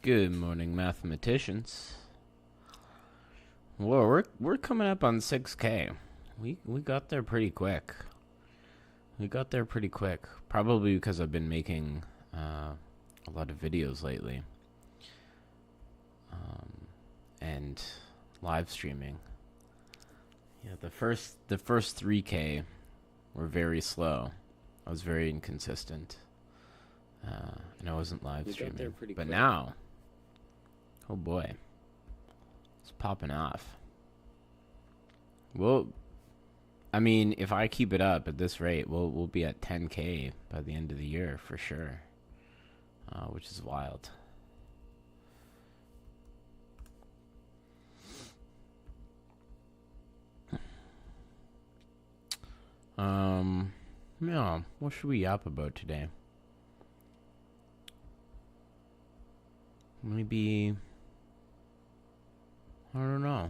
Good morning, mathematicians. Well, we're coming up on 6K. We got there pretty quick. Probably because I've been making a lot of videos lately, and live streaming. Yeah, the first 3K were very slow. I was very inconsistent, and I wasn't live streaming. But now, oh boy, it's popping off. Well, I mean, if I keep it up at this rate, we'll be at 10K by the end of the year for sure, which is wild. Yeah, what should we yap about today? Maybe, I don't know.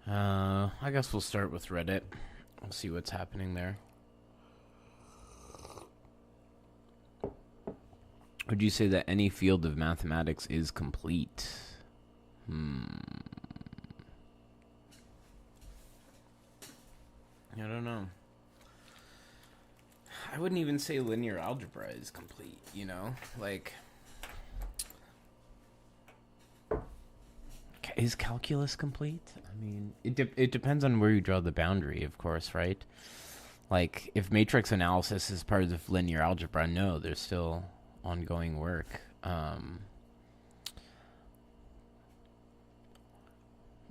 I guess we'll start with Reddit. We'll see what's happening there. Would you say that any field of mathematics is complete? I don't know. I wouldn't even say linear algebra is complete, you know? Like, is calculus complete? I mean, it depends on where you draw the boundary, of course, right? Like, if matrix analysis is part of linear algebra, no, there's still ongoing work.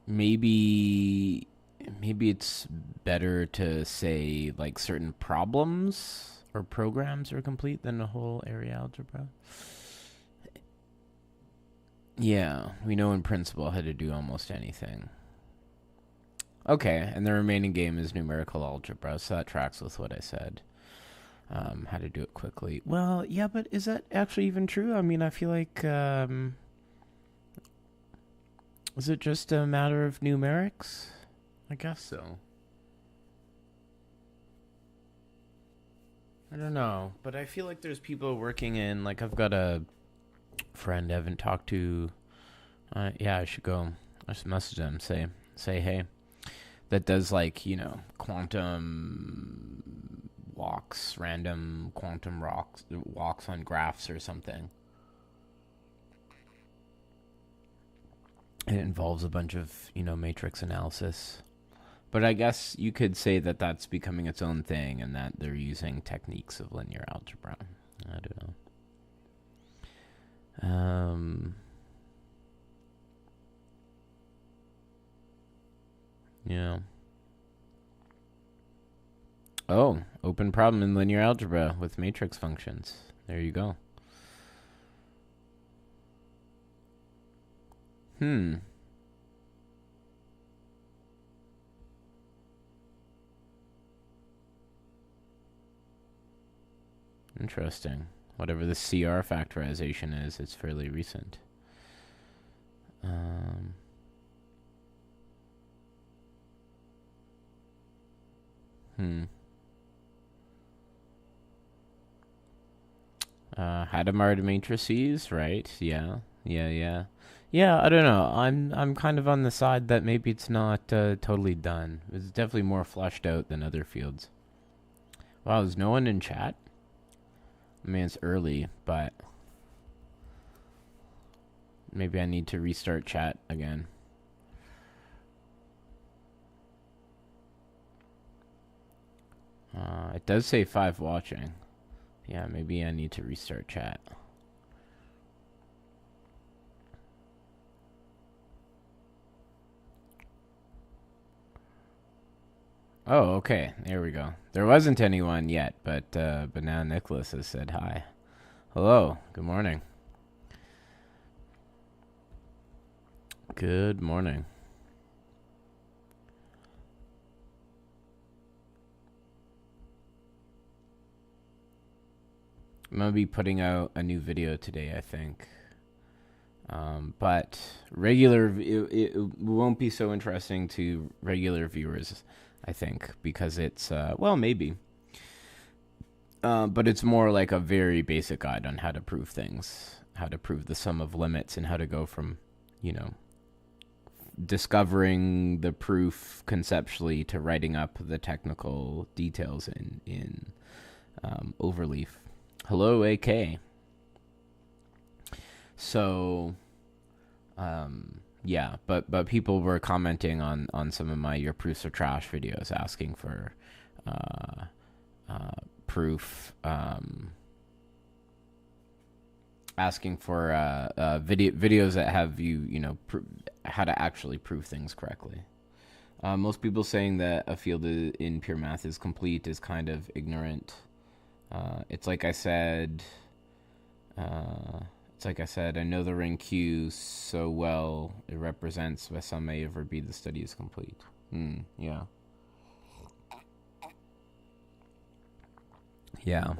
Maybe it's better to say like certain problems or programs are complete than the whole area algebra. Yeah, we know in principle how to do almost anything. Okay, and the remaining game is numerical algebra, so that tracks with what I said. How to do it quickly. Well, yeah, but is that actually even true? I mean, I feel like, is it just a matter of numerics? I guess so. I don't know, but I feel like there's people working in, like, I've got a friend I haven't talked to. Yeah, I should go. I should message them, say hey. That does, like, you know, quantum walks, random quantum walks on graphs or something. It involves a bunch of, you know, matrix analysis. But I guess you could say that that's becoming its own thing and that they're using techniques of linear algebra. I don't know. Yeah. Oh, open problem in linear algebra with matrix functions. There you go. Interesting. Whatever the CR factorization is, it's fairly recent. Hadamard matrices, right? Yeah. I don't know. I'm kind of on the side that maybe it's not totally done. It's definitely more fleshed out than other fields. Wow, is no one in chat? I mean, it's early, but maybe I need to restart chat again. It does say 5 watching. Yeah, maybe I need to restart chat. Oh, okay. There we go. There wasn't anyone yet, but now Nicholas has said hi. Hello. Good morning. Good morning. I'm going to be putting out a new video today, I think. But it won't be so interesting to regular viewers, I think, because it's, well, maybe. But it's more like a very basic guide on how to prove things, how to prove the sum of limits, and how to go from, discovering the proof conceptually to writing up the technical details in Overleaf. Hello, AK. So, yeah, but people were commenting on some of my Your Proofs Are Trash videos, asking for proof, asking for videos that have how to actually prove things correctly. Most people saying that a field in pure math is complete is kind of ignorant. It's like I said. I know the ring Q so well. It represents by some may ever be the study is complete. Yeah. Yeah.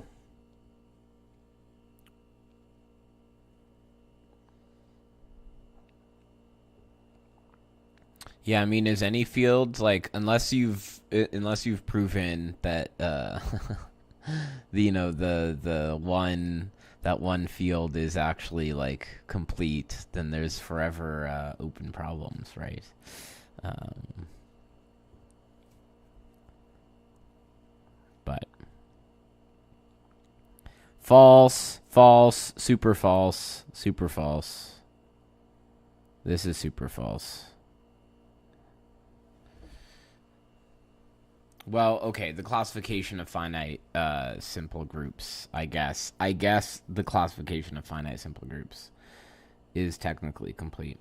Yeah, I mean, is any field like unless you've proven that the one field is actually like complete, then there's forever open problems, right? But false, super false, super false. This is super false. Well, okay, the classification of finite simple groups, I guess the classification of finite simple groups is technically complete.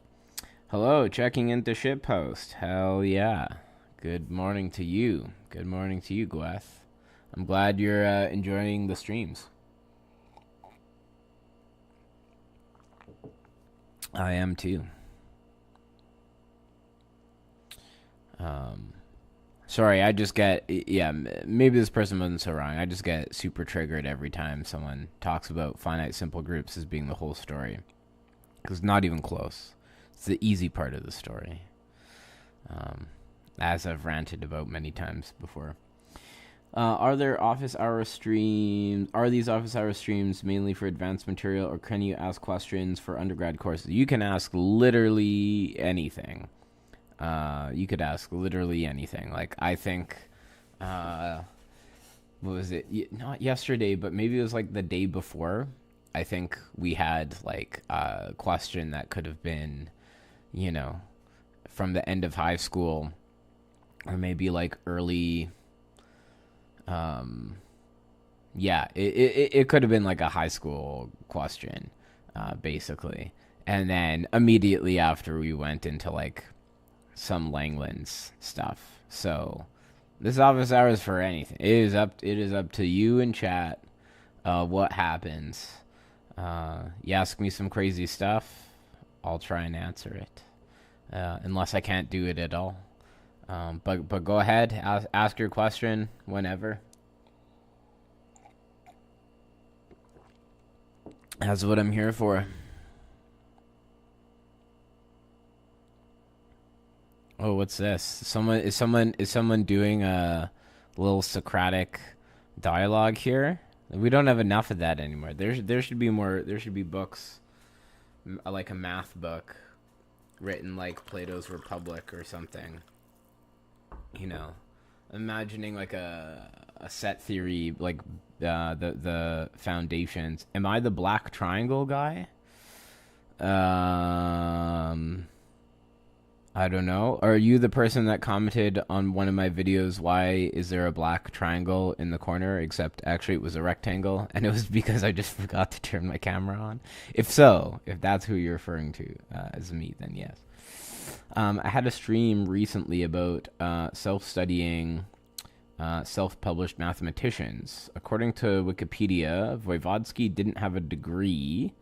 Hello, checking into shitpost. Hell yeah. Good morning to you. Good morning to you, Gweth. I'm glad you're enjoying the streams. I am too. Sorry, I just get, maybe this person wasn't so wrong. I just get super triggered every time someone talks about finite simple groups as being the whole story. Because not even close. It's the easy part of the story. As I've ranted about many times before. Are these office hour streams mainly for advanced material, or can you ask questions for undergrad courses? You can ask literally anything. You could ask literally anything. Like, I think, what was it? Not yesterday, but maybe it was like the day before. I think we had like a question that could have been, from the end of high school, or maybe like early. It could have been like a high school question, basically. And then immediately after, we went into like some Langlands stuff. So this office hour is for anything. It is up to you in chat. What happens? You ask me some crazy stuff, I'll try and answer it. Unless I can't do it at all. But go ahead, ask your question whenever. That's what I'm here for. Oh, what's this? Is someone doing a little Socratic dialogue here? We don't have enough of that anymore. There should be more. There should be books, like a math book, written like Plato's Republic or something. Imagining like a set theory, like the foundations. Am I the black triangle guy? I don't know. Are you the person that commented on one of my videos, why is there a black triangle in the corner, except actually it was a rectangle, and it was because I just forgot to turn my camera on? If that's who you're referring to as me, then yes. I had a stream recently about self-studying, self-published mathematicians. According to Wikipedia, Voevodsky didn't have a degree.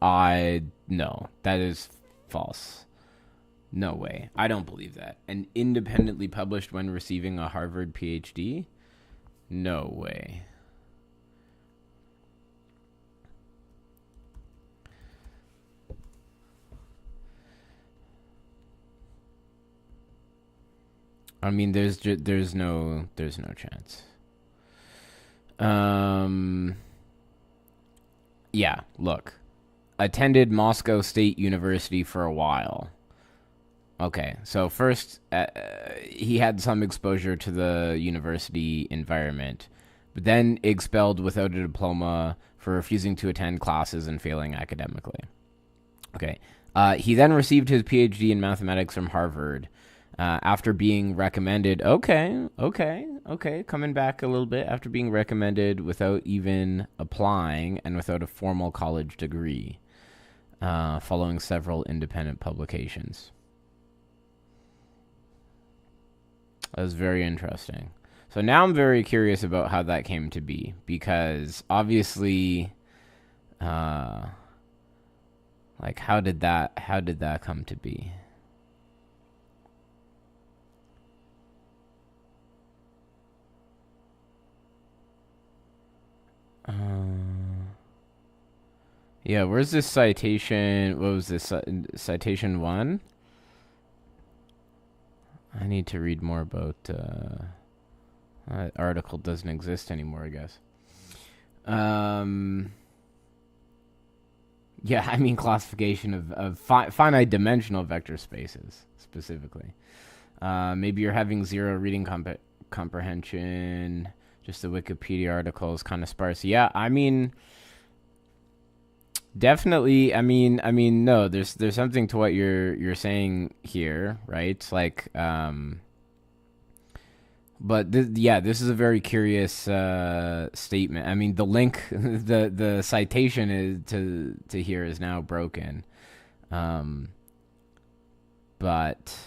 No, that is false. No way. I don't believe that. And independently published when receiving a Harvard Ph.D.? No way. I mean, there's no chance. Yeah, look. Attended Moscow State University for a while. Okay, so first, he had some exposure to the university environment, but then expelled without a diploma for refusing to attend classes and failing academically. Okay. He then received his Ph.D. in mathematics from Harvard after being recommended. Okay. Coming back a little bit. After being recommended without even applying and without a formal college degree, following several independent publications. That was very interesting. So now I'm very curious about how that came to be, because obviously, like how did that come to be? Yeah, where's this citation? What was this citation 1? I need to read more about. That article doesn't exist anymore, I guess. Yeah, I mean classification of finite dimensional vector spaces specifically. Maybe you're having zero reading comprehension. Just the Wikipedia article is kind of sparse. Yeah, I mean, definitely. I mean, no. There's something to what you're saying here, right? Like, but this is a very curious statement. I mean, the link, the citation is to here is now broken, but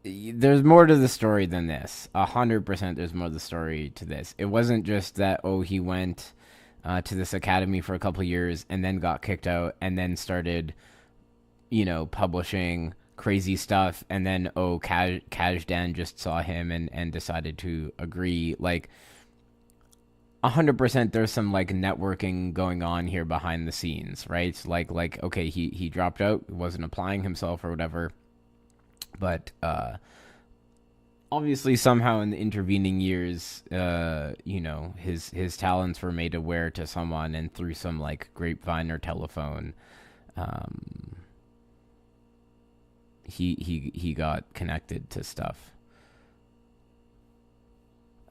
there's more to the story than this. 100%, there's more to the story to this. It wasn't just that he went to this academy for a couple of years and then got kicked out and then started, publishing crazy stuff, and then Kajdan just saw him and decided to agree. Like 100%, there's some like networking going on here behind the scenes, right? Like okay, he dropped out, wasn't applying himself or whatever, but obviously somehow in the intervening years, his talents were made aware to someone, and through some like grapevine or telephone, he got connected to stuff.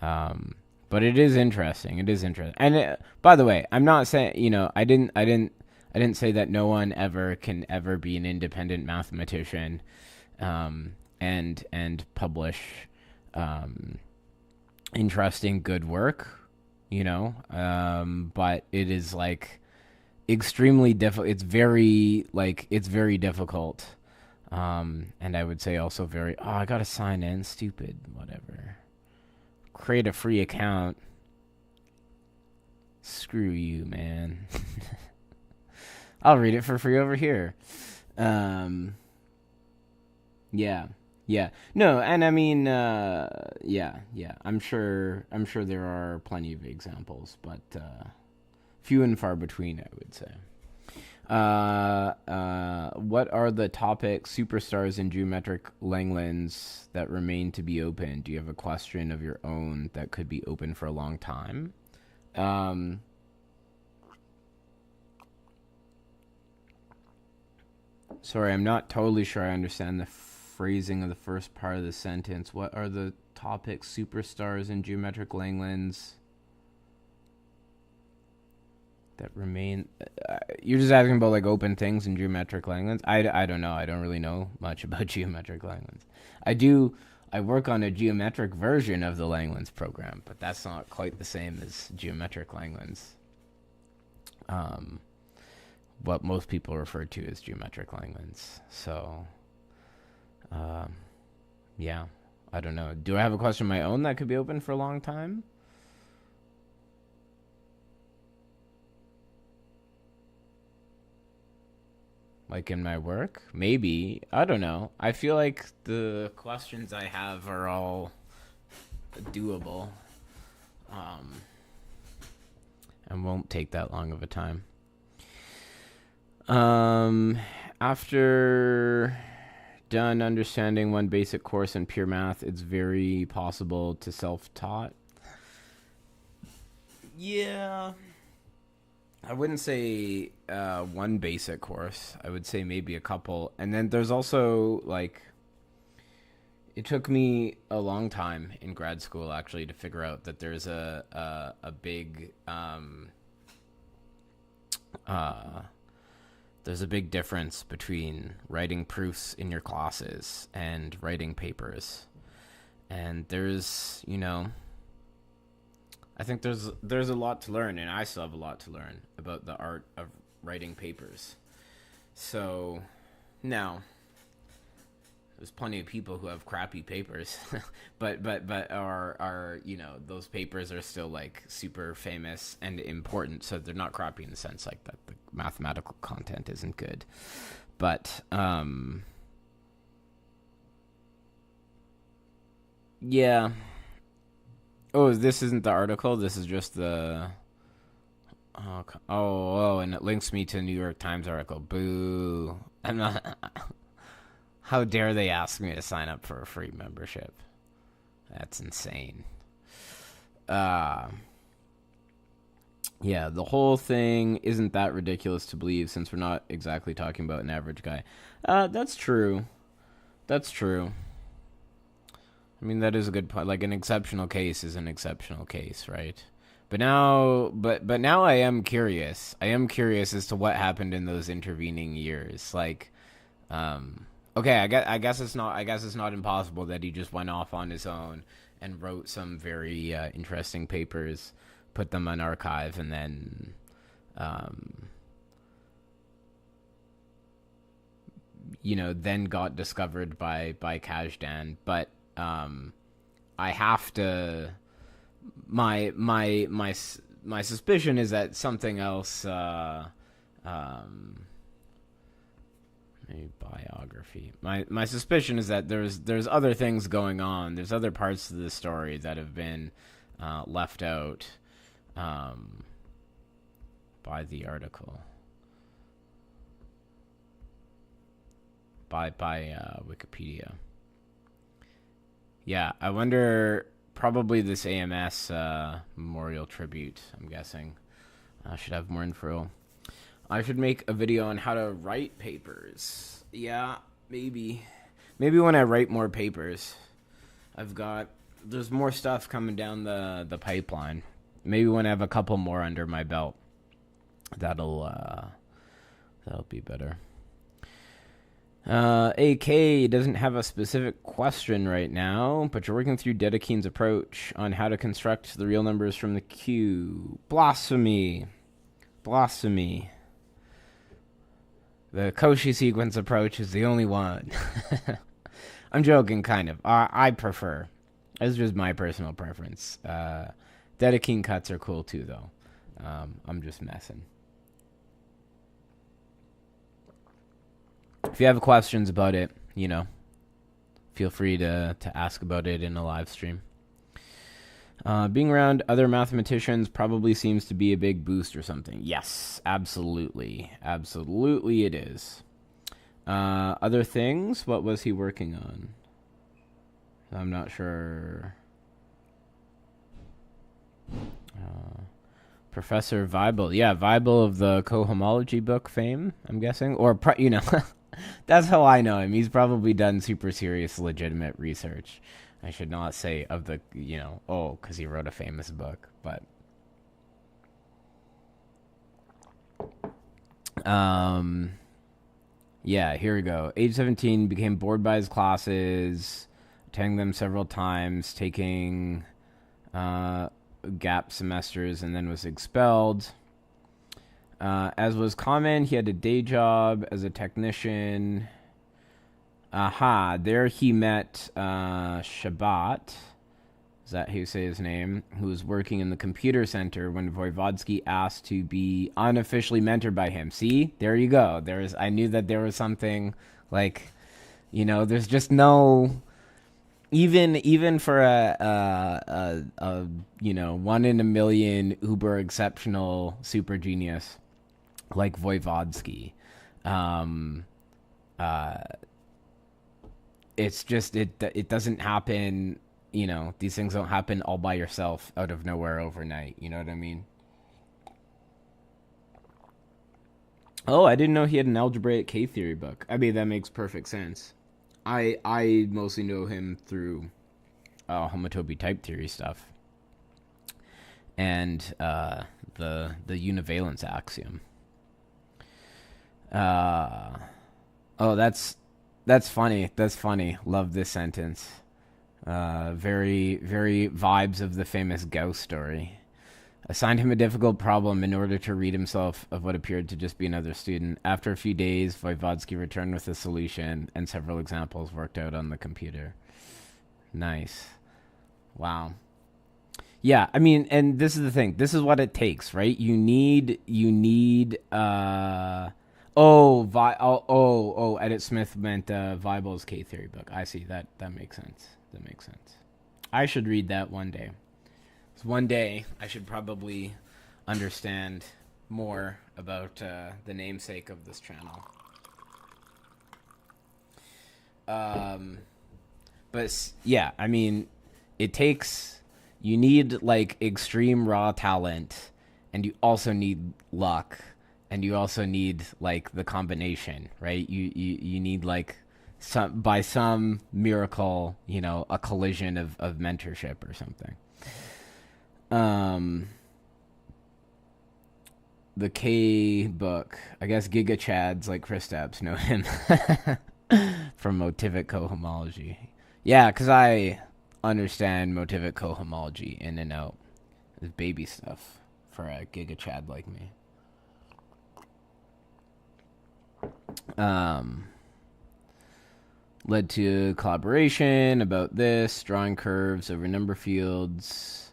But it is interesting. And by the way, I'm not saying, I didn't say that no one can ever be an independent mathematician, and publish, interesting, good work, but it is like extremely difficult. It's very difficult. And I would say also I gotta sign in, stupid, whatever. Create a free account. Screw you, man. I'll read it for free over here. Yeah. No, and I mean, yeah. I'm sure there are plenty of examples, but few and far between, I would say. What are the topic superstars in geometric Langlands that remain to be open? Do you have a question of your own that could be open for a long time? Sorry, I'm not totally sure I understand the phrasing of the first part of the sentence. What are the topic superstars in geometric Langlands that remain? You're just asking about like open things in geometric Langlands. I don't know. I don't really know much about geometric Langlands. I work on a geometric version of the Langlands program, but that's not quite the same as geometric Langlands. What most people refer to as geometric Langlands. So, yeah, I don't know. Do I have a question of my own that could be open for a long time? Like in my work? Maybe. I don't know. I feel like the questions I have are all doable. And won't take that long of a time. After done understanding one basic course in pure math, it's very possible to self-taught. Yeah. I wouldn't say one basic course. I would say maybe a couple. And then there's also, like, it took me a long time in grad school, actually, to figure out that there's a big there's a big difference between writing proofs in your classes and writing papers. And there's, I think there's a lot to learn, and I still have a lot to learn about the art of writing papers. So now there's plenty of people who have crappy papers, but are those papers are still like super famous and important, so they're not crappy in the sense like that the mathematical content isn't good. But yeah. Oh, this isn't the article. This is just the. Oh, and it links me to a New York Times article. Boo! I'm not. How dare they ask me to sign up for a free membership? That's insane. Yeah, the whole thing isn't that ridiculous to believe, since we're not exactly talking about an average guy. That's true. That's true. I mean, that is a good point. Like, an exceptional case is an exceptional case, right? But now I am curious. I am curious as to what happened in those intervening years. Like, okay, I guess it's not impossible that he just went off on his own and wrote some very interesting papers, put them on archive, and then then got discovered by Kazdan. But I have to. My suspicion is that something else. Maybe biography. My suspicion is that there's other things going on. There's other parts of the story that have been left out by the article. By Wikipedia. Yeah, I wonder. Probably this AMS memorial tribute, I'm guessing. I should have more info. I should make a video on how to write papers. Yeah, maybe. Maybe when I write more papers. There's more stuff coming down the pipeline. Maybe when I have a couple more under my belt. That'll be better. AK doesn't have a specific question right now, but you're working through Dedekind's approach on how to construct the real numbers from the Q. Blasphemy. Blasphemy. The Cauchy sequence approach is the only one. I'm joking, kind of. I prefer. It's just my personal preference. Dedekind cuts are cool too, though. I'm just messing. If you have questions about it, feel free to ask about it in a live stream. Being around other mathematicians probably seems to be a big boost or something. Yes, absolutely. Absolutely it is. Other things? What was he working on? I'm not sure. Professor Weibel. Yeah, Weibel of the cohomology book fame, I'm guessing. Or, that's how I know him. He's probably done super serious, legitimate research. I should not say of the, because he wrote a famous book. But, yeah, here we go. Age 17, became bored by his classes, attending them several times, taking gap semesters, and then was expelled. As was common, he had a day job as a technician. There he met Shabbat. Is that how you say his name? Who was working in the computer center when Voevodsky asked to be unofficially mentored by him. See? There you go. I knew that there was something like, there's just no... Even for a 1 in a million uber exceptional super genius like Voevodsky, it's just it doesn't happen you know, these things don't happen all by yourself out of nowhere overnight. You know what I mean? Oh, I didn't know he had an algebraic K-theory book. I mean, that makes perfect sense. I mostly know him through homotopy type theory stuff and the univalence axiom. Uh, oh, that's funny. That's funny. Love this sentence. Very very vibes of the famous Gauss story. Assigned him a difficult problem in order to rid himself of what appeared to just be another student. After a few days, Voevodsky returned with a solution, and several examples worked out on the computer. Nice. Wow. Yeah, I mean, and this is the thing. This is what it takes, right? Edit Smith meant Weibel's K-theory book. I see. That makes sense. That makes sense. I should read that one day. One day, I should probably understand more about the namesake of this channel. But yeah, I mean, you need like extreme raw talent, and you also need luck, and you also need like the combination, right? You need like by some miracle, you know, a collision of mentorship or something. The K book. I guess Giga Chads like Kristaps know him from motivic cohomology. Yeah, because I understand motivic cohomology in and out. It's baby stuff for a Giga Chad like me. Led to collaboration about this, drawing curves over number fields,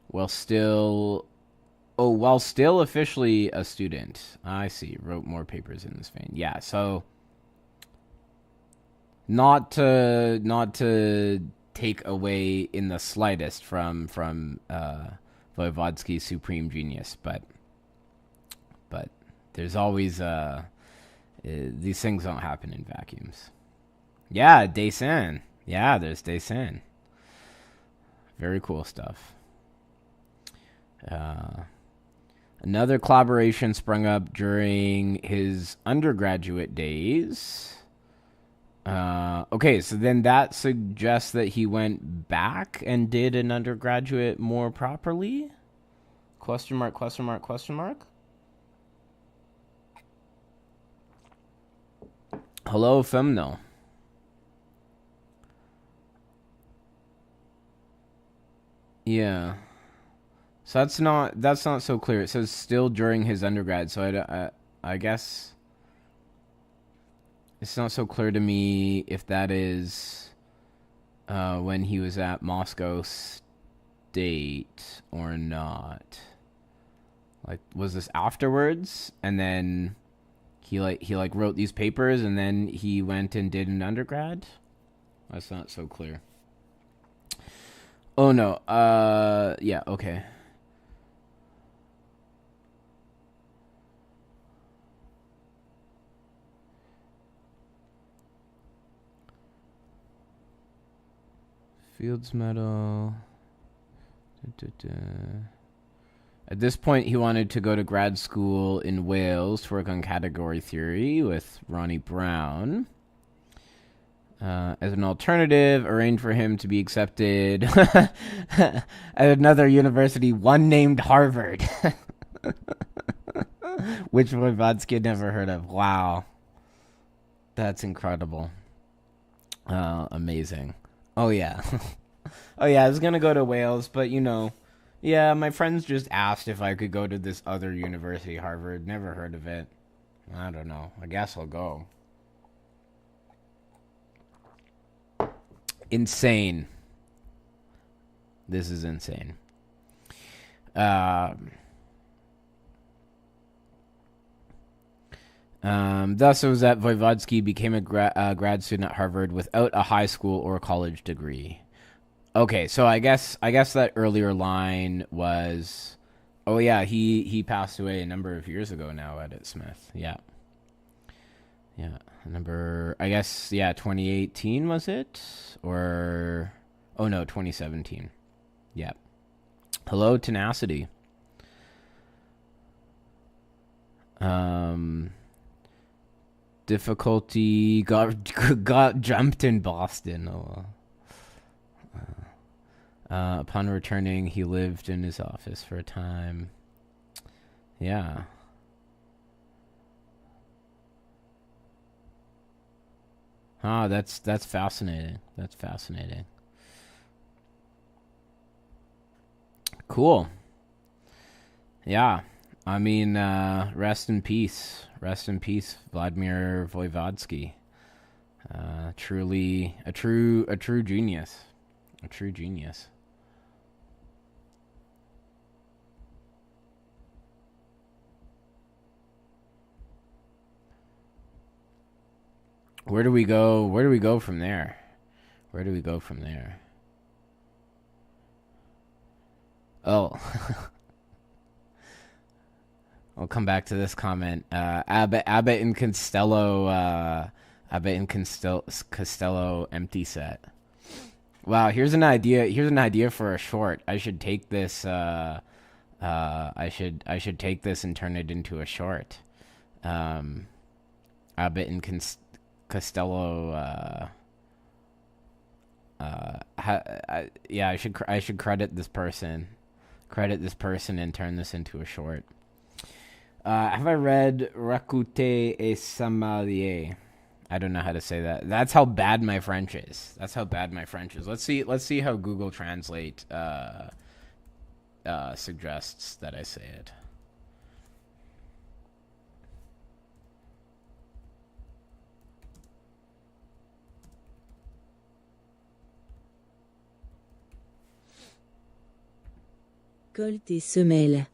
while still officially a student. I see. Wrote more papers in this vein. Yeah, so not to take away in the slightest from Voevodsky's supreme genius, but there's always these things don't happen in vacuums. Yeah, Daisen. Yeah, there's Daisen. Very cool stuff. Another collaboration sprung up during his undergraduate days. Okay, so then that suggests that he went back and did an undergraduate more properly? Question mark, question mark, question mark? Hello, Femno. Yeah. So that's not so clear. It says still during his undergrad, so I guess it's not so clear to me if that is when he was at Moscow State or not. Like, was this afterwards, and then he wrote these papers, and then he went and did an undergrad? That's not so clear. Oh no. Yeah. Okay. Fields Medal. At this point, he wanted to go to grad school in Wales to work on category theory with Ronnie Brown. As an alternative, arranged for him to be accepted at another university, one named Harvard, which Voevodsky had never heard of. Wow. That's incredible. Amazing. Oh, yeah. Oh, yeah, I was going to go to Wales, but, you know, yeah, my friends just asked if I could go to this other university, Harvard. Never heard of it. I don't know. I guess I'll go. Insane. This is insane. Thus, it was that Voevodsky became a grad student at Harvard without a high school or college degree. Okay, so I guess that earlier line was, oh yeah, he passed away a number of years ago now, Edit Smith. Yeah. I guess 2018 was it, or Oh no, 2017. Yeah. Hello, Tenacity. Difficulty got jumped in Boston. Oh, upon returning, he lived in his office for a time. Yeah. Ah, that's fascinating. That's fascinating. Cool. Yeah. I mean, rest in peace. Rest in peace, Vladimir Voevodsky. Truly a true genius. A true genius. Where do we go? Where do we go from there? Where do we go from there? Oh. I'll come back to this comment. Abbott and Costello empty set. Wow, here's an idea. Here's an idea for a short. I should take this. I should take this and turn it into a short. Abbott and Costello. Yeah, I should credit this person. Credit this person and turn this into a short. Have I read Rakute et Sommelier? I don't know how to say that. That's how bad my French is. Let's see how Google Translate suggests that I say it. Récolte tes semelles.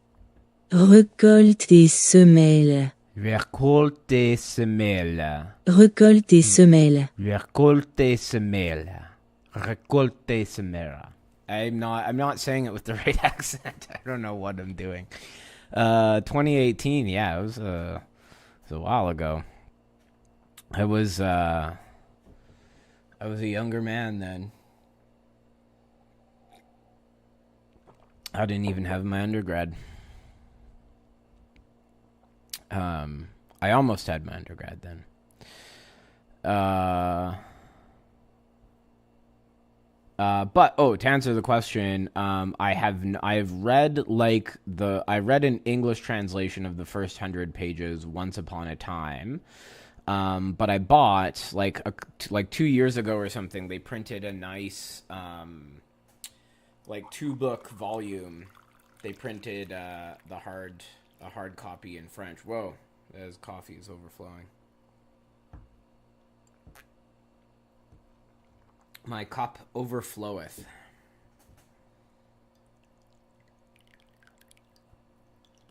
Récolte tes semelles. Récolte tes semelles. Récolte tes semelles. Récolte tes semelles. Récolte tes semelles. I'm not saying it with the right accent. I don't know what I'm doing. 2018, yeah, it was a while ago. I was a younger man then. I didn't even have my undergrad. I almost had my undergrad then. But to answer the question, I've read I read an English translation of the first 100 pages once upon a time. But I bought like 2 years ago or something. They printed a nice 2-book volume. They printed a hard copy in French. Whoa, as coffee is overflowing. My cup overfloweth.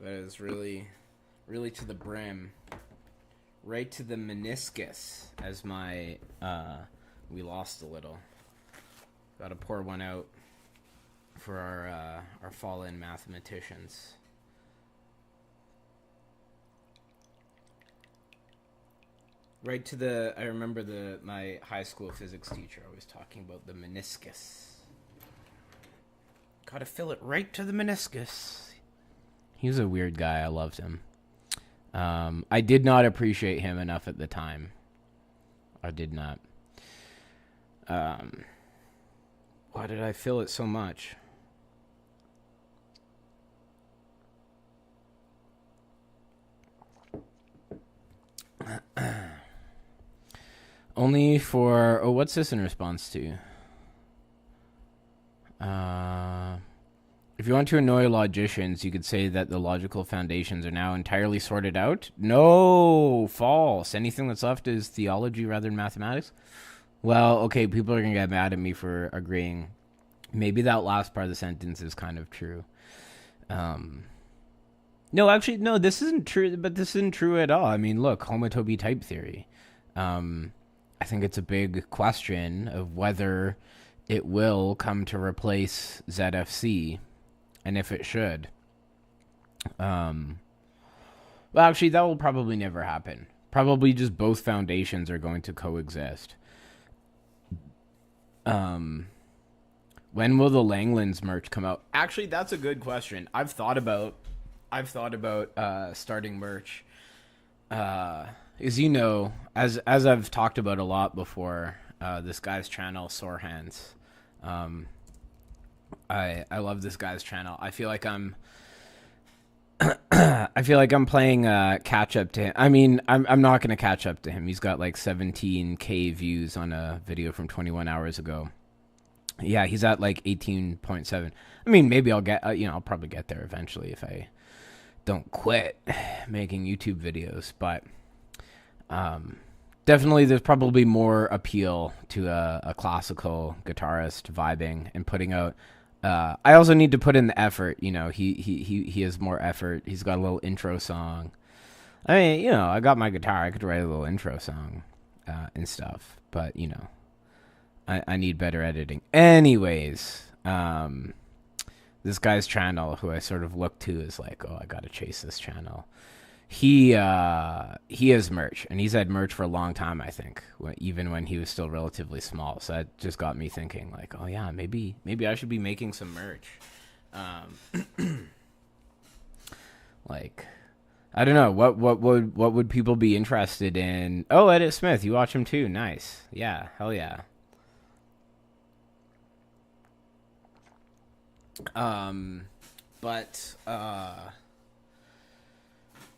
That is really to the brim. Right to the meniscus, as my, we lost a little. Gotta pour one out for our fallen mathematicians. Right to the, I remember my high school physics teacher always talking about the meniscus. Gotta fill it right to the meniscus. He was a weird guy. I loved him. I did not appreciate him enough at the time. I did not. Why did I fill it so much? Only for... Oh, what's this in response to? If you want to annoy logicians, you could say that the logical foundations are now entirely sorted out. No, false. Anything that's left is theology rather than mathematics. Well, okay, people are going to get mad at me for agreeing. Maybe that last part of the sentence is kind of true. No, actually, no, this isn't true, but this isn't true at all. I mean, look, homotopy type theory. I think it's a big question of whether it will come to replace ZFC, and if it should. Well, actually, that will probably never happen. Probably just both foundations are going to coexist. When will the Langlands merch come out? Actually, that's a good question. I've thought about starting merch. As you know, as I've talked about a lot before, this guy's channel, Sore Hands. I love this guy's channel. I feel like I'm playing catch up to him. I mean, I'm not going to catch up to him. He's got like 17K views on a video from 21 hours ago. Yeah, he's at like 18.7. I mean, maybe I'll get, I'll probably get there eventually if I don't quit making YouTube videos. But definitely there's probably more appeal to a classical guitarist vibing and putting out. I also need to put in the effort. He has more effort. He's got a little intro song. I mean, I got my guitar. I could write a little intro song and stuff. But, I need better editing. Anyways, this guy's channel, who I sort of look to, is like, oh, I gotta chase this channel. He has merch, and he's had merch for a long time, I think, even when he was still relatively small. So that just got me thinking, like, oh yeah, maybe I should be making some merch. Like, I don't know, what would people be interested in? Oh, Edit Smith, you watch him too? Nice. Yeah, hell yeah.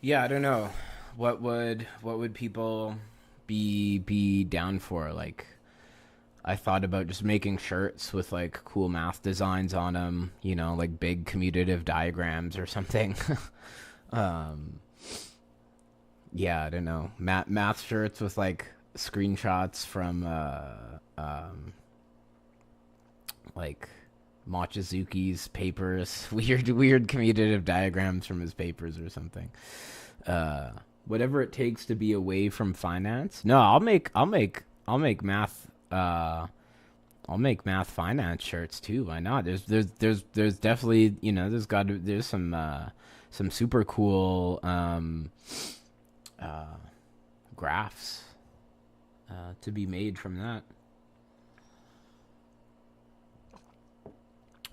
Yeah, I don't know. What would people be down for? Like, I thought about just making shirts with like cool math designs on them, like big commutative diagrams or something. Yeah, I don't know. Math shirts with like screenshots from like Mochizuki's papers, weird commutative diagrams from his papers or something. Whatever it takes to be away from finance. No, I'll make math. I'll make math finance shirts too. Why not? There's definitely there's some super cool graphs to be made from that.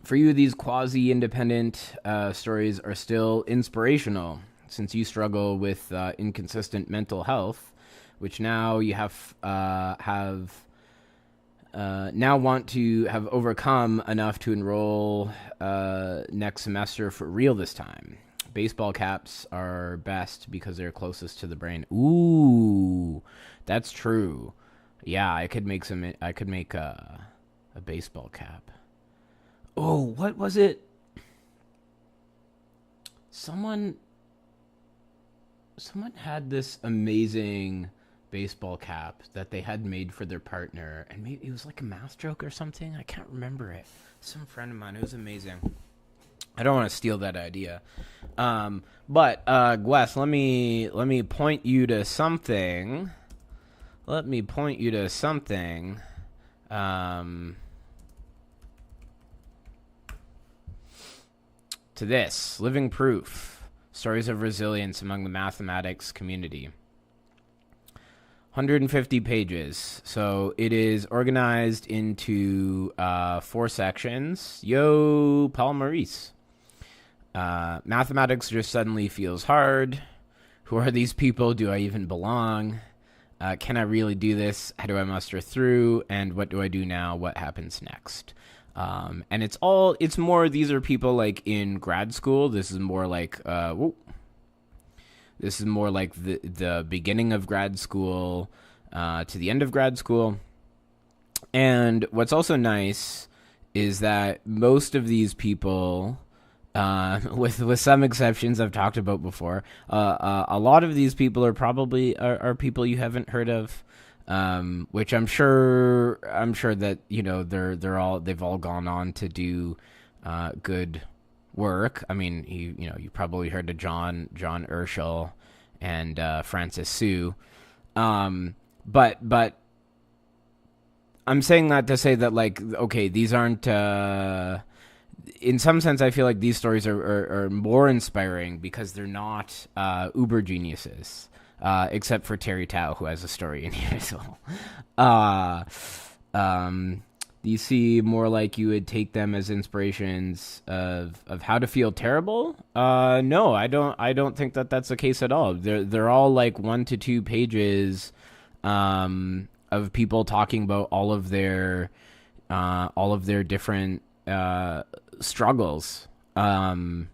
For you, these quasi-independent stories are still inspirational, since you struggle with inconsistent mental health, which now you have now want to have overcome enough to enroll next semester for real this time. Baseball caps are best because they're closest to the brain. Ooh, that's true. Yeah, I could make a baseball cap. Oh, what was it? Someone had this amazing baseball cap that they had made for their partner, and maybe it was like a math joke or something. I can't remember it. Some friend of mine. It was amazing. I don't want to steal that idea. But Wes, let me point you to something. To this, Living Proof, Stories of Resilience Among the Mathematics Community. 150 pages. So it is organized into 4 sections. Yo, Paul Maurice. Mathematics just suddenly feels hard. Who are these people? Do I even belong? Can I really do this? How do I muster through? And what do I do now? What happens next? And it's more, these are people like in grad school. This is more like, the beginning of grad school, to the end of grad school. And what's also nice is that most of these people, with some exceptions I've talked about before, a lot of these people are probably are people you haven't heard of. Which I'm sure that they've all gone on to do good work. I mean, you probably heard of John Urschel and Francis Sue, but I'm saying that to say that, like, okay, these aren't. In some sense, I feel like these stories are more inspiring because they're not uber geniuses. Except for Terry Tao, who has a story in here as well. Do you see more like you would take them as inspirations of how to feel terrible? No, I don't think that that's the case at all. They're all like 1 to 2 pages of people talking about all of their different struggles and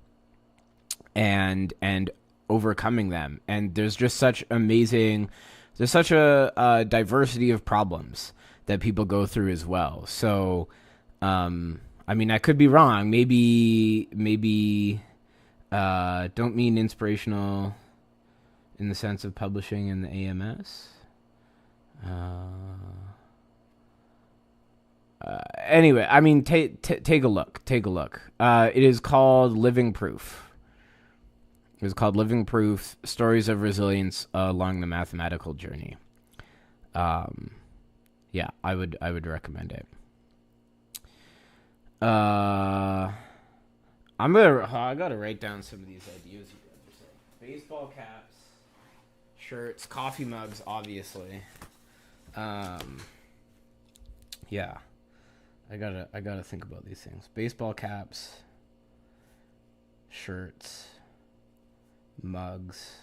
overcoming them. And there's just such a diversity of problems that people go through as well. So, I mean, I could be wrong. Maybe, don't mean inspirational in the sense of publishing in the AMS. Anyway, I mean, take a look. It is called Living Proof. It was called Living Proof: Stories of Resilience Along the Mathematical Journey. Yeah, I would recommend it. I gotta write down some of these ideas you guys are saying. Baseball caps, shirts, coffee mugs, obviously. Yeah, I gotta think about these things. Baseball caps, shirts, mugs.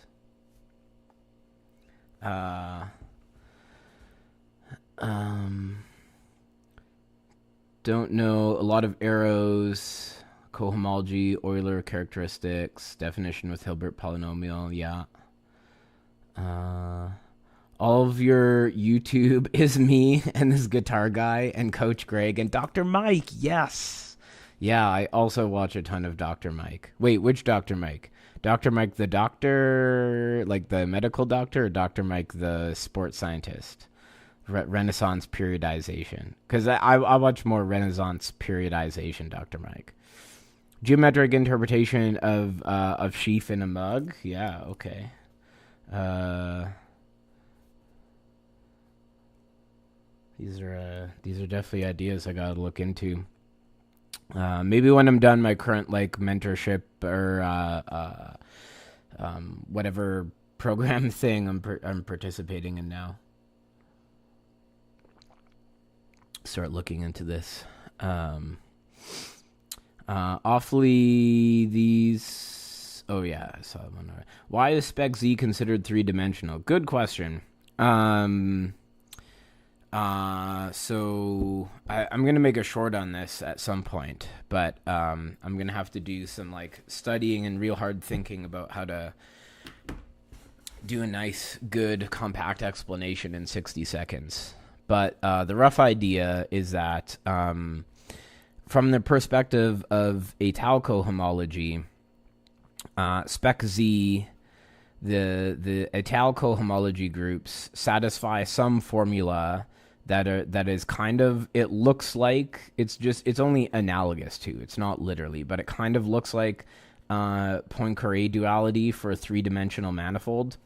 Don't know a lot of arrows, cohomology, Euler characteristics, definition with Hilbert polynomial. Yeah. All of your YouTube is me and this guitar guy and Coach Greg and Dr. Mike. Yes. Yeah, I also watch a ton of Dr. Mike. Wait, which Dr. Mike? Dr. Mike the doctor, like the medical doctor, or Dr. Mike the sports scientist? Renaissance periodization. Because I watch more Renaissance periodization, Dr. Mike. Geometric interpretation of sheaf in a mug. Yeah, okay. These are definitely ideas I gotta look into. Maybe when I'm done my current like mentorship or whatever program thing I'm participating in now. Start looking into this. Awfully these. Oh yeah, I saw one. Why is SpecZ considered 3-dimensional? Good question. So I'm gonna make a short on this at some point, but I'm gonna have to do some like studying and real hard thinking about how to do a nice, good, compact explanation in 60 seconds. But the rough idea is that from the perspective of a tau cohomology, SpecZ, the tau cohomology groups satisfy some formula that is kind of, it looks like it's only analogous to, it's not literally, but it kind of looks like Poincare duality for a 3-dimensional manifold.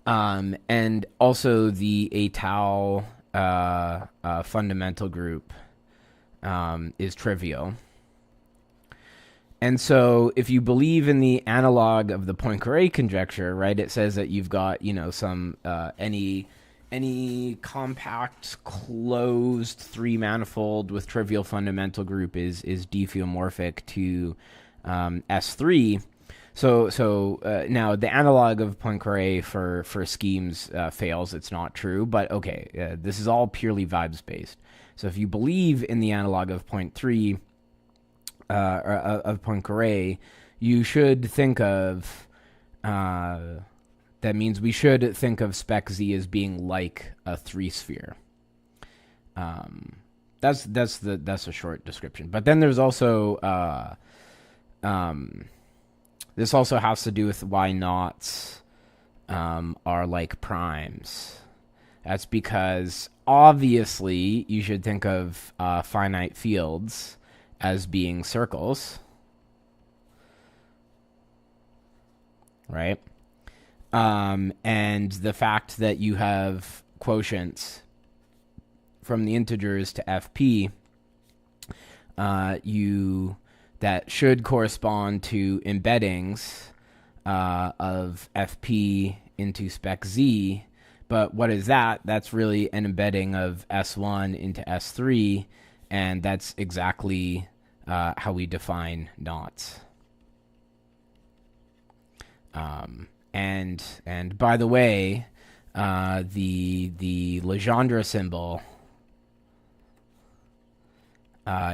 And also the A-tau fundamental group is trivial. And so if you believe in the analog of the Poincare conjecture, right, it says that you've got, some any compact closed 3-manifold with trivial fundamental group is diffeomorphic to S3. So now the analog of Poincare for schemes fails. It's not true, but okay, this is all purely vibes based. So if you believe in the analog of point 3 of Poincare, you should think of that means we should think of SpecZ as being like a 3-sphere. That's a short description. But then there's also this also has to do with why knots are like primes. That's because obviously you should think of finite fields as being circles, right? And the fact that you have quotients from the integers to FP, that should correspond to embeddings of FP into SpecZ, but what is that? That's really an embedding of S1 into S3, and that's exactly how we define knots. And by the way, the Legendre symbol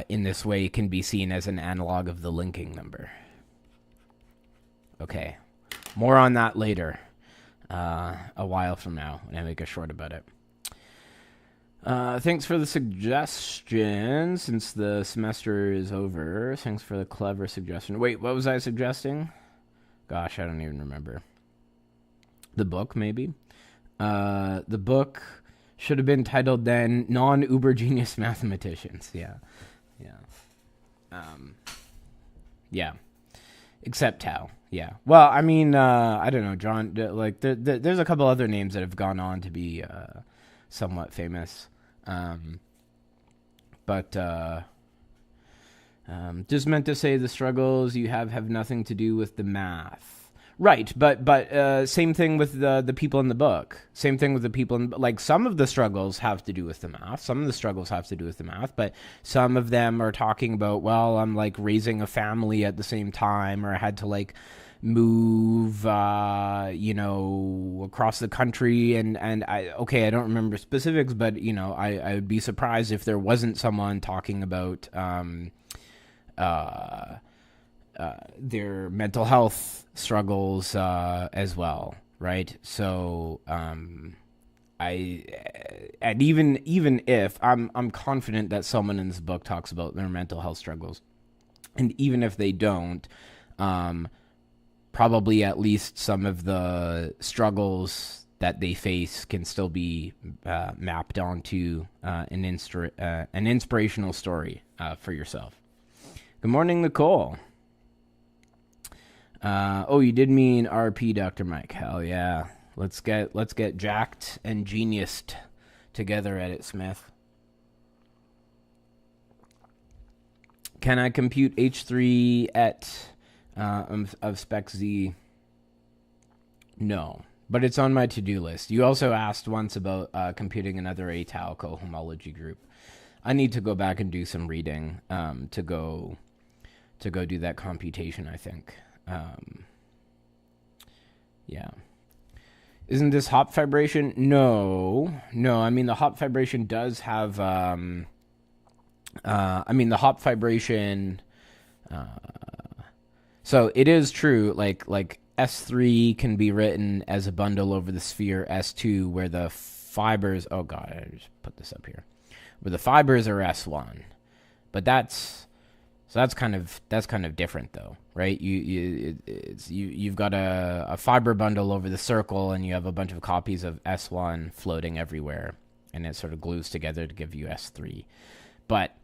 in this way can be seen as an analog of the linking number. Okay, more on that later, a while from now, when I make a short about it. Thanks for the suggestion, since the semester is over. Thanks for the clever suggestion. Wait, what was I suggesting? Gosh, I don't even remember. The book, maybe? The book should have been titled then Non-Uber Genius Mathematicians. Yeah. Yeah. Except how. Yeah. Well, I mean, I don't know, John, like, there's a couple other names that have gone on to be somewhat famous. But just meant to say the struggles you have nothing to do with the math. Right, but same thing with the people in the book. Same thing with the people in, like, some of the struggles have to do with the math. Some of the struggles have to do with the math, but some of them are talking about, well, I'm like raising a family at the same time, or I had to like move, across the country, and I don't remember specifics, but I would be surprised if there wasn't someone talking about their mental health struggles as well, right? So even if I'm confident that someone in this book talks about their mental health struggles, and even if they don't, probably at least some of the struggles that they face can still be mapped onto an inspirational story for yourself. Good morning, Nicole. You did mean RP, Dr. Mike. Hell yeah. Let's get jacked and geniused together at it, Smith. Can I compute H3 at of SpecZ? No, but it's on my to-do list. You also asked once about computing another atal cohomology group. I need to go back and do some reading to go do that computation, I think. Yeah. Isn't this hop vibration? No. I mean, the hop vibration does have, the hop vibration, so it is true, like S3 can be written as a bundle over the sphere S2, where the fibers, oh god, I just put this up here, where the fibers are S1, but that's kind of different though, right? You've got a fiber bundle over the circle, and you have a bunch of copies of S1 floating everywhere, and it sort of glues together to give you S3. But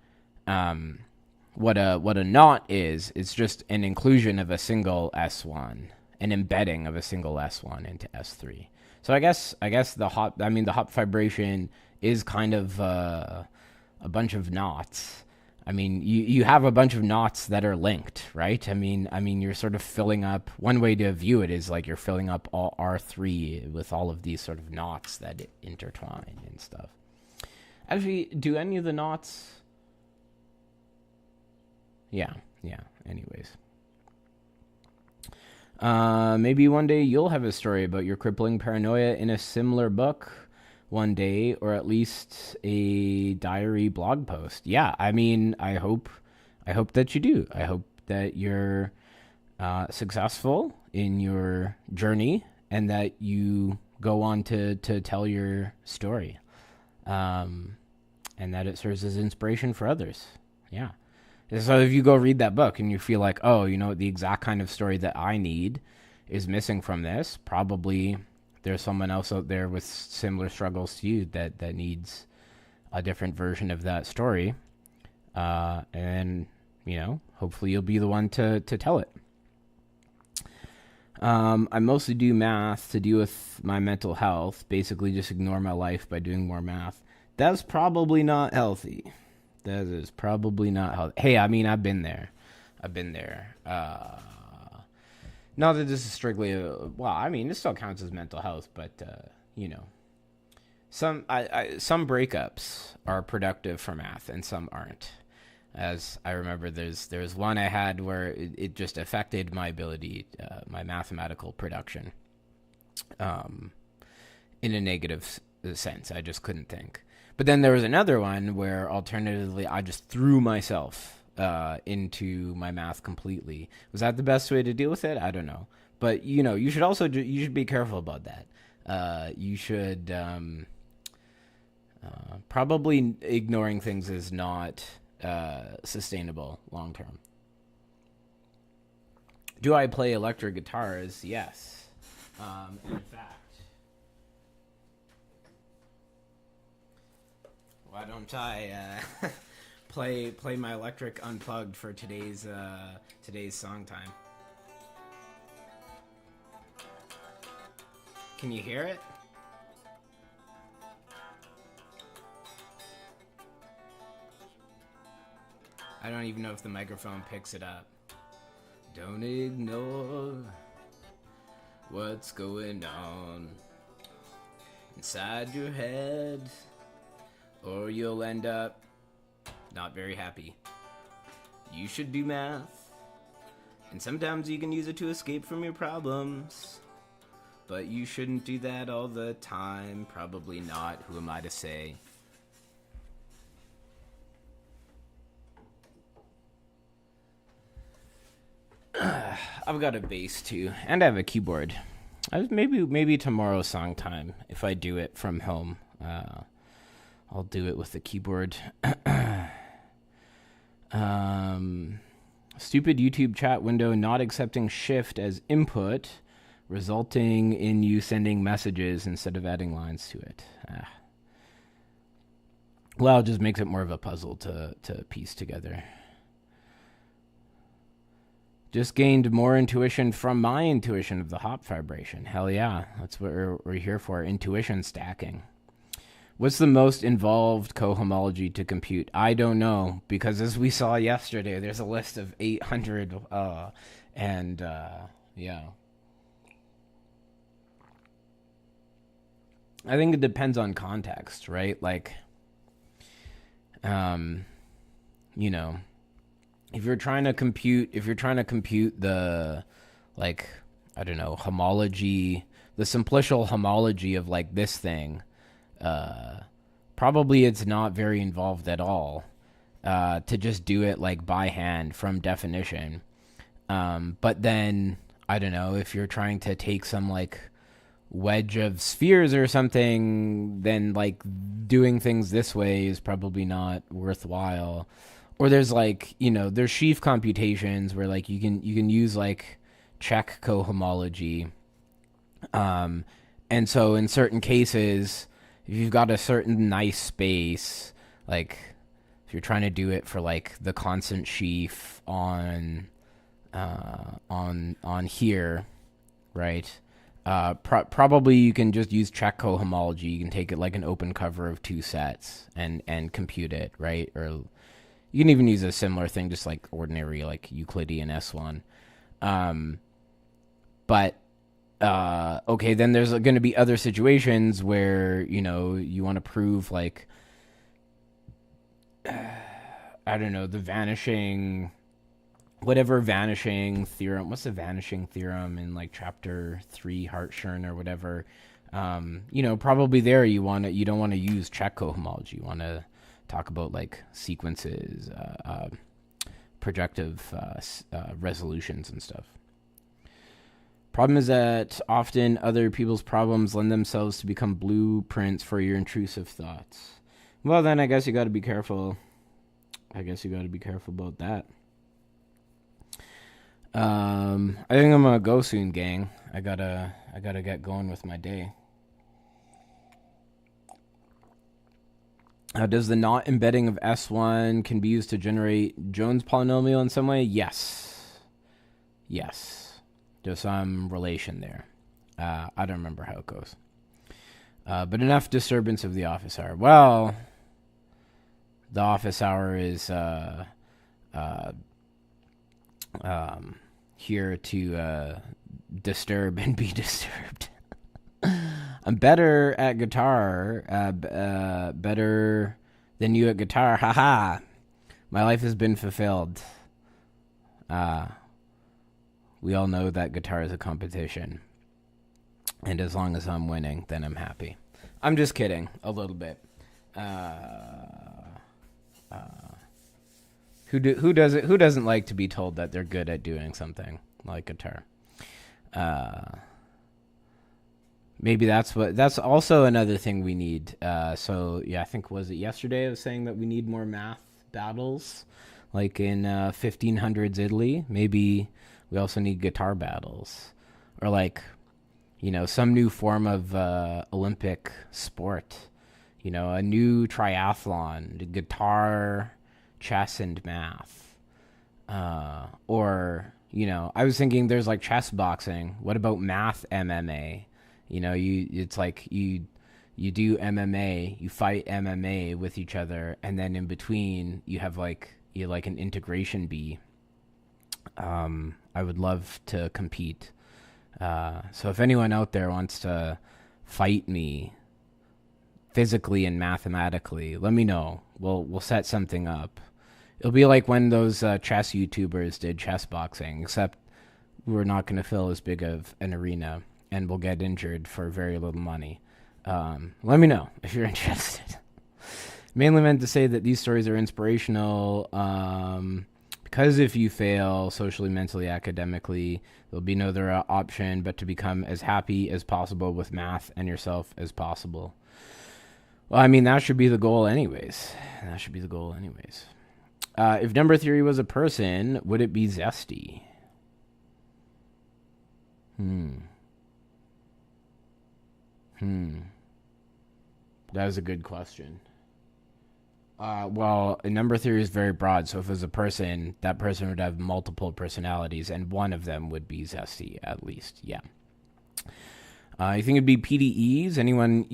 what a knot is, it's just an inclusion of a single S1, an embedding of a single S1 into S3. So I guess the hop vibration is kind of a bunch of knots. I mean, you have a bunch of knots that are linked, right? I mean, you're sort of filling up. One way to view it is like you're filling up all R3 with all of these sort of knots that intertwine and stuff. Actually, do any of the knots? Yeah. Anyways, maybe one day you'll have a story about your crippling paranoia in a similar book. One day, or at least a diary blog post. Yeah, I mean, I hope that you do. I hope that you're successful in your journey, and that you go on to tell your story, and that it serves as inspiration for others. Yeah. So if you go read that book and you feel like, oh, the exact kind of story that I need is missing from this, probably there's someone else out there with similar struggles to you that needs a different version of that story. And, hopefully you'll be the one to tell it. I mostly do math to deal with my mental health, basically just ignore my life by doing more math. That's probably not healthy. That is probably not healthy. Hey, I mean, I've been there. Not that this is strictly it still counts as mental health, but, some breakups are productive for math and some aren't. As I remember, there's one I had where it just affected my ability, my mathematical production, in a negative sense. I just couldn't think. But then there was another one where alternatively I just threw myself into my math completely. Was that the best way to deal with it? I don't know. But you should be careful about that. You should probably ignoring things is not sustainable long term. Do I play electric guitars? Yes. In fact, why don't I play my electric unplugged for today's song time? Can you hear it? I don't even know if the microphone picks it up. Don't ignore what's going on inside your head, or you'll end up not very happy. You should do math, and sometimes you can use it to escape from your problems, but you shouldn't do that all the time. Probably not. Who am I to say? I've got a bass too, and I have a keyboard. Maybe tomorrow's song time, if I do it from home, I'll do it with the keyboard. Stupid YouTube chat window not accepting shift as input, resulting in you sending messages instead of adding lines to it. Well, it just makes it more of a puzzle to piece together. Just gained more intuition from my intuition of the hop vibration. Hell yeah, that's what we're here for, intuition stacking. What's the most involved cohomology to compute? I don't know, because as we saw yesterday, there's a list of 800, yeah. I think it depends on context, right? Like, if you're trying to compute the, like, I don't know, homology, the simplicial homology of like this thing, probably it's not very involved at all, to just do it like by hand from definition. But then, I don't know, if you're trying to take some like wedge of spheres or something, then like doing things this way is probably not worthwhile. Or there's like, there's sheaf computations where like you can use like check cohomology. And so in certain cases, if you've got a certain nice space, like if you're trying to do it for like the constant sheaf on here, right? Probably you can just use check cohomology. You can take it like an open cover of two sets and compute it, right? Or you can even use a similar thing, just like ordinary, like Euclidean S1. Okay, then there's going to be other situations where, you want to prove, like, I don't know, the vanishing theorem. What's the vanishing theorem in, like, chapter 3, Hartshorne or whatever? Probably there you don't want to use check cohomology. You want to talk about like sequences, projective resolutions and stuff. Problem is that often other people's problems lend themselves to become blueprints for your intrusive thoughts. Well, then I guess you got to be careful. I guess you got to be careful about that. I think I'm gonna go soon, gang. I gotta get going with my day. Does the not embedding of S1 can be used to generate Jones polynomial in some way? Yes. There's some relation there. I don't remember how it goes. But enough disturbance of the office hour. Well, the office hour is here to disturb and be disturbed. I'm better at guitar, better than you at guitar. Haha. My life has been fulfilled. We all know that guitar is a competition. And as long as I'm winning, then I'm happy. I'm just kidding, a little bit. Who doesn't like to be told that they're good at doing something like guitar? Maybe that's also another thing we need. So yeah, I think, was it yesterday I was saying that we need more math battles, like in 1500s Italy. Maybe we also need guitar battles, or like, some new form of Olympic sport. A new triathlon, guitar, chess, and math. Or I was thinking there's like chess boxing. What about math MMA? It's like you do MMA, you fight MMA with each other, and then in between you have like an integration bee. I would love to compete. So if anyone out there wants to fight me physically and mathematically, let me know. We'll set something up. It'll be like when those chess YouTubers did chess boxing, except we're not going to fill as big of an arena, and we'll get injured for very little money. Let me know if you're interested. Mainly meant to say that these stories are inspirational, because if you fail socially, mentally, academically, there'll be no other option but to become as happy as possible with math and yourself as possible. Well, I mean, that should be the goal anyways. If number theory was a person, would it be zesty? That is a good question. Well, number theory is very broad, so if it was a person, that person would have multiple personalities, and one of them would be zesty, at least, yeah. You think it'd be PDEs? Anyone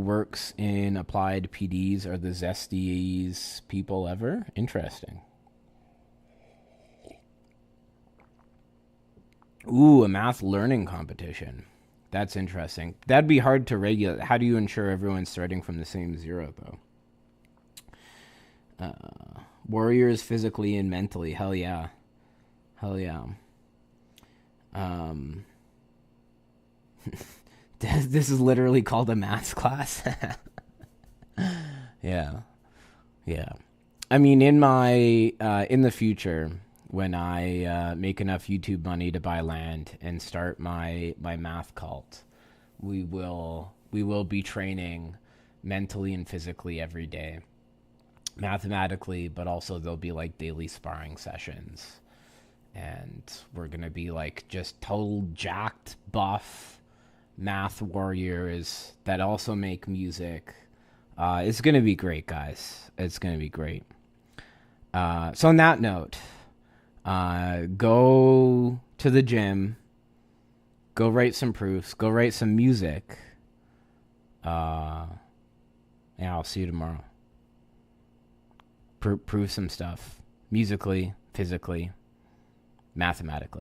works in applied PDs? Are the zestiest people ever? Interesting. Ooh, a math learning competition. That's interesting. That'd be hard to regulate. How do you ensure everyone's starting from the same zero, though? Warriors physically and mentally. Hell yeah. This is literally called a maths class. Yeah. I mean, in the future, when I make enough YouTube money to buy land and start my math cult, we will be training mentally and physically every day, mathematically, but also there'll be like daily sparring sessions, and we're gonna be like just total jacked buff math warriors that also make music. It's gonna be great, guys. It's gonna be great. So on that note, go to the gym, go write some proofs, go write some music. Yeah, I'll see you tomorrow. Prove some stuff, musically, physically, mathematically.